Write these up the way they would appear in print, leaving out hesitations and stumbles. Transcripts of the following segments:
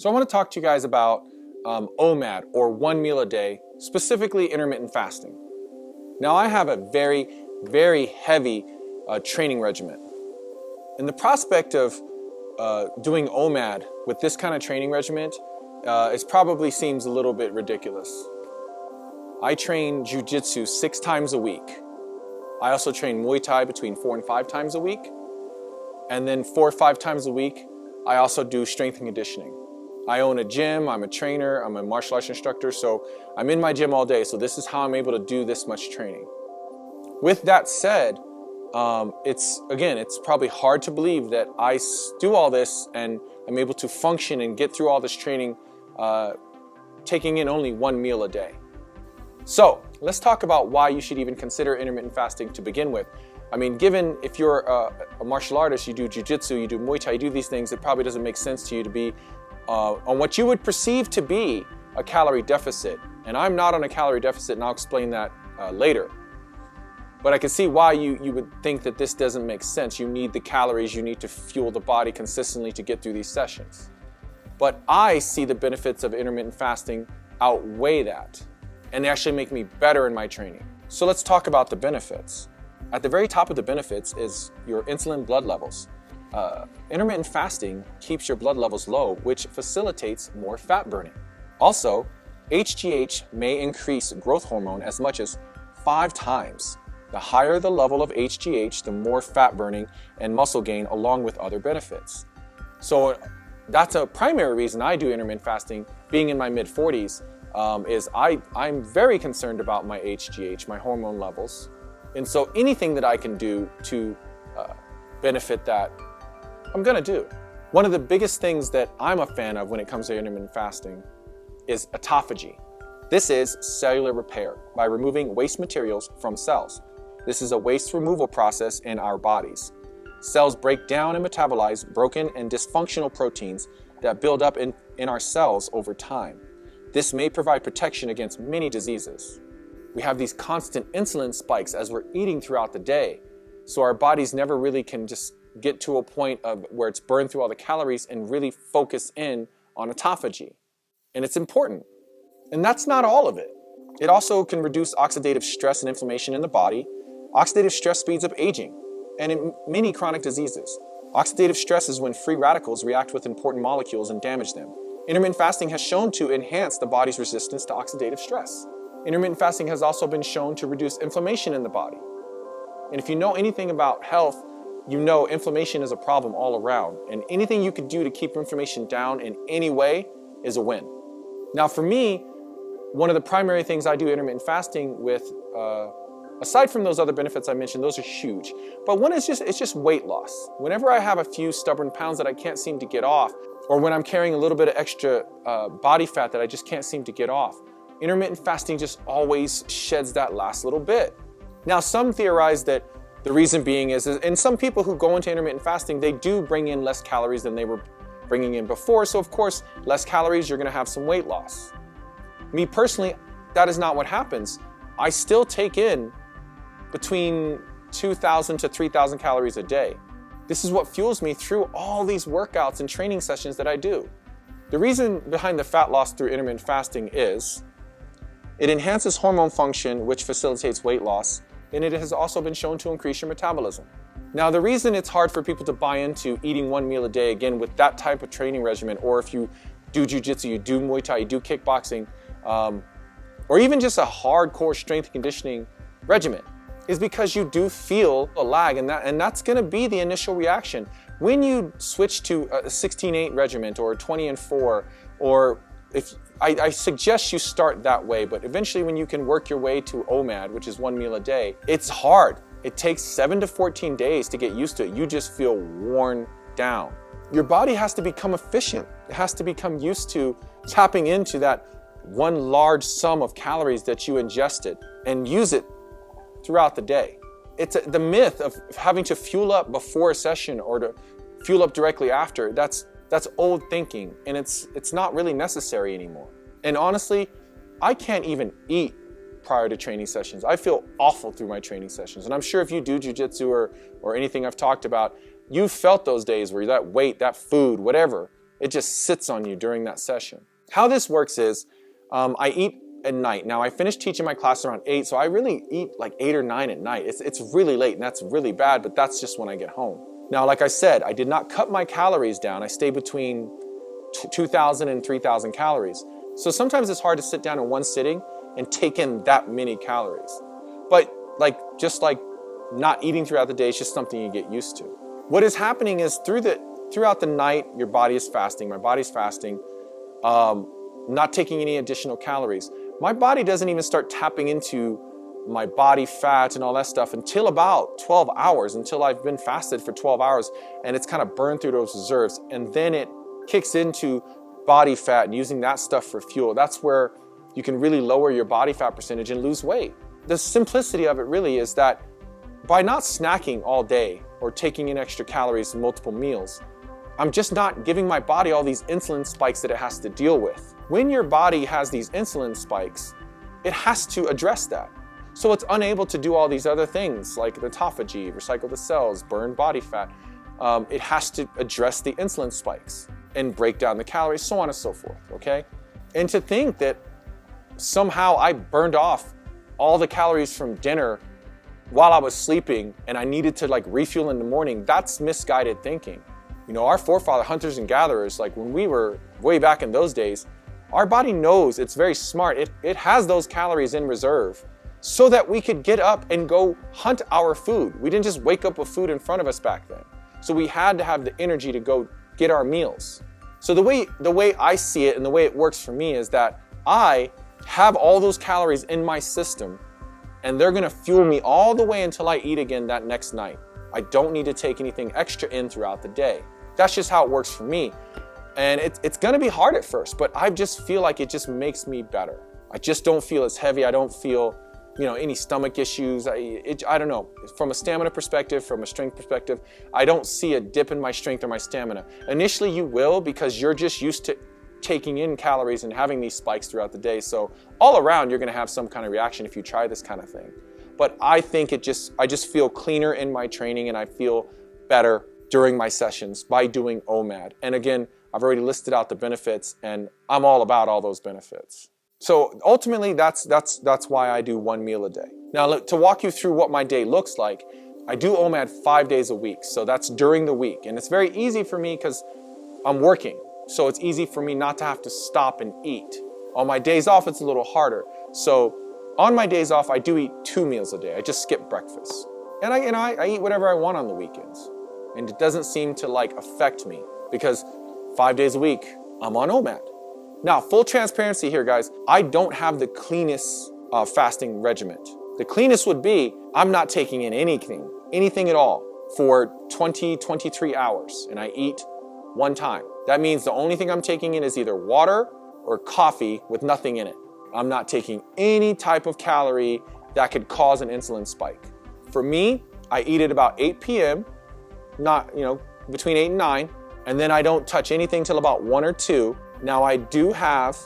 So I want to talk to you guys about OMAD, or one meal a day, specifically intermittent fasting. Now I have a very, very heavy training regimen. And the prospect of doing OMAD with this kind of training regimen probably seems a little bit ridiculous. I train jiu-jitsu 6 times a week. I also train Muay Thai between 4 and 5 times a week. And then 4 or 5 times a week, I also do strength and conditioning. I own a gym, I'm a trainer, I'm a martial arts instructor, so I'm in my gym all day. So this is how I'm able to do this much training. With that said, it's probably hard to believe that I do all this and I'm able to function and get through all this training, taking in only 1 meal a day. So let's talk about why you should even consider intermittent fasting to begin with. I mean, given if you're a martial artist, you do jiu-jitsu, you do Muay Thai, you do these things, it probably doesn't make sense to you to be on what you would perceive to be a calorie deficit. And I'm not on a calorie deficit, and I'll explain that later. But I can see why you would think that this doesn't make sense. You need the calories, you need to fuel the body consistently to get through these sessions. But I see the benefits of intermittent fasting outweigh that, and they actually make me better in my training. So let's talk about the benefits. At the very top of the benefits is your insulin blood levels. Intermittent fasting keeps your blood levels low, which facilitates more fat burning. Also, HGH may increase growth hormone as much as 5 times. The higher the level of HGH, the more fat burning and muscle gain, along with other benefits. So that's a primary reason I do intermittent fasting. Being in my mid-40s, I'm very concerned about my HGH, my hormone levels. And so anything that I can do to benefit that, I'm gonna do. One of the biggest things that I'm a fan of when it comes to intermittent fasting is autophagy. This is cellular repair by removing waste materials from cells. This is a waste removal process in our bodies. Cells break down and metabolize broken and dysfunctional proteins that build up in our cells over time. This may provide protection against many diseases. We have these constant insulin spikes as we're eating throughout the day, so our bodies never really can just get to a point of where it's burned through all the calories and really focus in on autophagy. And it's important. And that's not all of it. It also can reduce oxidative stress and inflammation in the body. Oxidative stress speeds up aging and in many chronic diseases. Oxidative stress is when free radicals react with important molecules and damage them. Intermittent fasting has shown to enhance the body's resistance to oxidative stress. Intermittent fasting has also been shown to reduce inflammation in the body. And if you know anything about health, you know inflammation is a problem all around. And anything you could do to keep inflammation down in any way is a win. Now for me, one of the primary things I do intermittent fasting with, aside from those other benefits I mentioned, those are huge. But one is it's just weight loss. Whenever I have a few stubborn pounds that I can't seem to get off, or when I'm carrying a little bit of extra body fat that I just can't seem to get off, intermittent fasting just always sheds that last little bit. Now, some theorize that the reason being is, and some people who go into intermittent fasting, they do bring in less calories than they were bringing in before. So of course, less calories, you're gonna have some weight loss. Me personally, that is not what happens. I still take in between 2,000 to 3,000 calories a day. This is what fuels me through all these workouts and training sessions that I do. The reason behind the fat loss through intermittent fasting is it enhances hormone function, which facilitates weight loss, and it has also been shown to increase your metabolism. Now, the reason it's hard for people to buy into eating 1 meal a day, again, with that type of training regimen, or if you do jiu-jitsu, you do Muay Thai, you do kickboxing, or even just a hardcore strength conditioning regimen, is because you do feel a lag, and that's gonna be the initial reaction. When you switch to a 16-8 regimen or a 20-4, or if I suggest you start that way, but eventually when you can work your way to OMAD, which is 1 meal a day, it's hard. It takes 7 to 14 days to get used to it. You just feel worn down. Your body has to become efficient. It has to become used to tapping into that one large sum of calories that you ingested and use it throughout the day. It's the myth of having to fuel up before a session or to fuel up directly after. That's old thinking, and it's not really necessary anymore. And honestly, I can't even eat prior to training sessions. I feel awful through my training sessions. And I'm sure if you do jiu-jitsu or anything I've talked about, you've felt those days where that weight, that food, whatever, It just sits on you during that session. How this works is I eat at night. Now I finish teaching my class around 8, so I really eat like 8 or 9 at night. It's really late and that's really bad, but that's just when I get home. Now, like I said, I did not cut my calories down. I stay between 2,000 and 3,000 calories. So sometimes it's hard to sit down in one sitting and take in that many calories. But just like not eating throughout the day is just something you get used to. What is happening is throughout the night, your body is fasting. My body's fasting, not taking any additional calories. My body doesn't even start tapping into my body fat and all that stuff until about 12 hours, until I've been fasted for 12 hours and it's kind of burned through those reserves. And then it kicks into body fat and using that stuff for fuel. That's where you can really lower your body fat percentage and lose weight. The simplicity of it really is that by not snacking all day or taking in extra calories in multiple meals, I'm just not giving my body all these insulin spikes that it has to deal with. When your body has these insulin spikes, it has to address that. So it's unable to do all these other things like the autophagy, recycle the cells, burn body fat. It has to address the insulin spikes and break down the calories, so on and so forth, okay? And to think that somehow I burned off all the calories from dinner while I was sleeping and I needed to refuel in the morning, that's misguided thinking. You know, our forefather hunters and gatherers, when we were way back in those days, our body knows, it's very smart. It has those calories in reserve so that we could get up and go hunt our food. We didn't just wake up with food in front of us back then. So we had to have the energy to go get our meals. So the way I see it and the way it works for me is that I have all those calories in my system and they're gonna fuel me all the way until I eat again that next night. I don't need to take anything extra in throughout the day. That's just how it works for me. And it's gonna be hard at first, but I just feel like it just makes me better. I just don't feel as heavy. I don't feel, any stomach issues. I don't know. From a stamina perspective, from a strength perspective, I don't see a dip in my strength or my stamina. Initially you will, because you're just used to taking in calories and having these spikes throughout the day. So all around, you're gonna have some kind of reaction if you try this kind of thing. But I think I just feel cleaner in my training and I feel better during my sessions by doing OMAD. And again, I've already listed out the benefits and I'm all about all those benefits. So ultimately, that's why I do 1 meal a day. Now, to walk you through what my day looks like, I do OMAD 5 days a week. So that's during the week. And it's very easy for me because I'm working. So it's easy for me not to have to stop and eat. On my days off, it's a little harder. So on my days off, I do eat 2 meals a day. I just skip breakfast. And I eat whatever I want on the weekends. And it doesn't seem to affect me because 5 days a week, I'm on OMAD. Now, full transparency here, guys. I don't have the cleanest fasting regimen. The cleanest would be I'm not taking in anything at all for 23 hours, and I eat 1 time. That means the only thing I'm taking in is either water or coffee with nothing in it. I'm not taking any type of calorie that could cause an insulin spike. For me, I eat at about 8 p.m., not, between 8 and 9, and then I don't touch anything till about 1 or 2. Now I do have,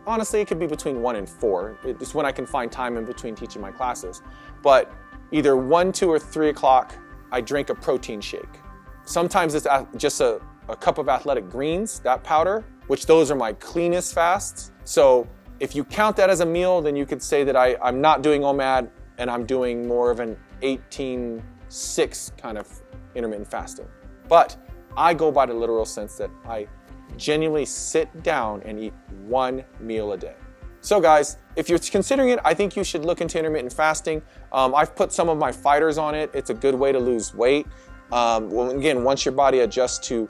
honestly, it could be between 1 and 4. It's when I can find time in between teaching my classes. But either 1, 2, or 3 o'clock, I drink a protein shake. Sometimes it's just a cup of athletic greens, that powder, which those are my cleanest fasts. So if you count that as a meal, then you could say that I'm not doing OMAD and I'm doing more of an 18-6 kind of intermittent fasting. But I go by the literal sense that I genuinely sit down and eat 1 meal a day. So guys, if you're considering it, I think you should look into intermittent fasting. I've put some of my fighters on it. It's a good way to lose weight. Again, once your body adjusts to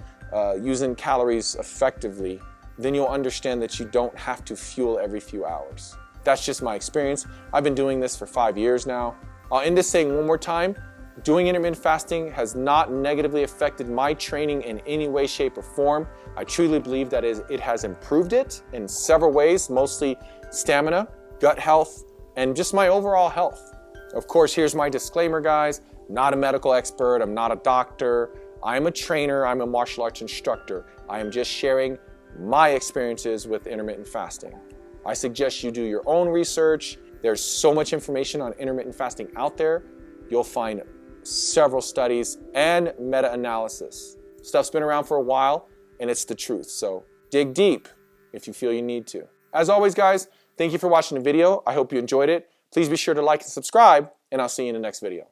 using calories effectively, then you'll understand that you don't have to fuel every few hours. That's just my experience. I've been doing this for 5 years now. I'll end this saying one more time. Doing intermittent fasting has not negatively affected my training in any way, shape, or form. I truly believe that it has improved it in several ways, mostly stamina, gut health, and just my overall health. Of course, here's my disclaimer, guys. Not a medical expert. I'm not a doctor. I'm a trainer. I'm a martial arts instructor. I am just sharing my experiences with intermittent fasting. I suggest you do your own research. There's so much information on intermittent fasting out there. You'll find several studies and meta-analysis. Stuff's been around for a while. and it's the truth. So dig deep if you feel you need to. As always, guys, thank you for watching the video. I hope you enjoyed it. Please be sure to like and subscribe, and I'll see you in the next video.